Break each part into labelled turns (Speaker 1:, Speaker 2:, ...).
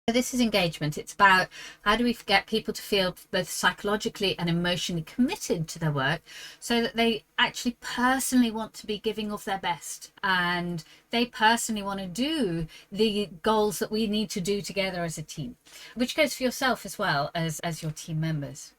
Speaker 1: This is engagement. It's about how do we get people to feel both psychologically and emotionally committed to their work so that they actually personally want to be giving of their best and they personally want to do the goals that we need to do together as a team, which goes for yourself as well as your team members.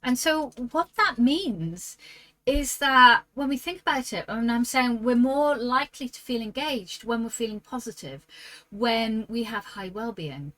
Speaker 1: And so what that means is that when we think about it, and I'm saying we're more likely to feel engaged when we're feeling positive, when we have high well-being.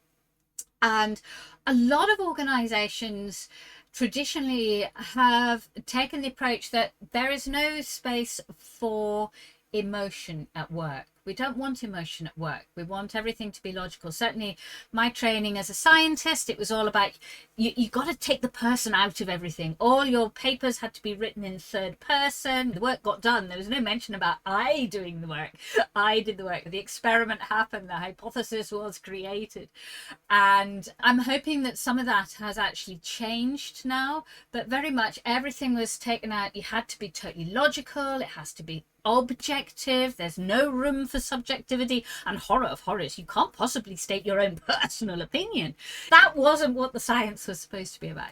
Speaker 1: And a lot of organizations traditionally have taken the approach that there is no space for emotion at work. We don't want emotion at work. We want everything to be logical. Certainly my training as a scientist, it was all about you got to take the person out of everything. All your papers had to be written in third person. The work got done. There was no mention about I doing the work. I did the work. The experiment happened. The hypothesis was created. And I'm hoping that some of that has actually changed now, but very much everything was taken out. You had to be totally logical. It has to be objective. There's no room for subjectivity, and horror of horrors, you can't possibly state your own personal opinion. That wasn't what the science was supposed to be about.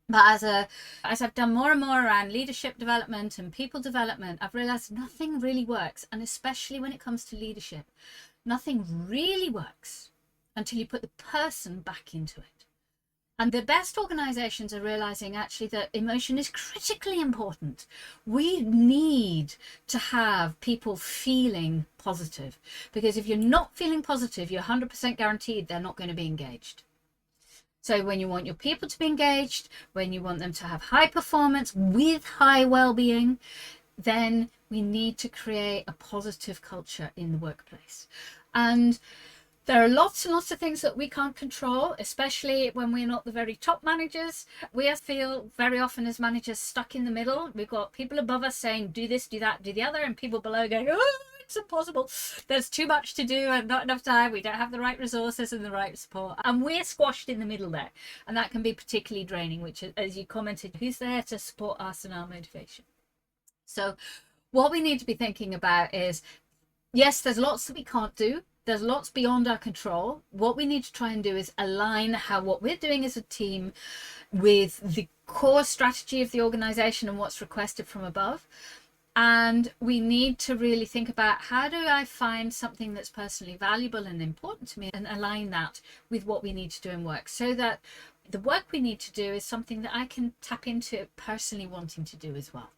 Speaker 1: But as I've done more and more around leadership development and people development, I've realized nothing really works, and especially when it comes to leadership, nothing really works until you put the person back into it. And the best organizations are realizing actually that emotion is critically important. We need to have people feeling positive, because if you're not feeling positive, you're 100% guaranteed they're not going to be engaged. So when you want your people to be engaged, when you want them to have high performance with high well-being, then we need to create a positive culture in the workplace. And there are lots and lots of things that we can't control, especially when we're not the very top managers. We feel very often as managers stuck in the middle. We've got people above us saying, do this, do that, do the other, and people below going, oh, it's impossible. There's too much to do and not enough time. We don't have the right resources and the right support. And we're squashed in the middle there. And that can be particularly draining, which, as you commented, who's there to support us and our motivation? So what we need to be thinking about is, yes, there's lots that we can't do. There's lots beyond our control. What we need to try and do is align what we're doing as a team with the core strategy of the organization and what's requested from above. And we need to really think about, how do I find something that's personally valuable and important to me and align that with what we need to do in work, so that the work we need to do is something that I can tap into personally wanting to do as well.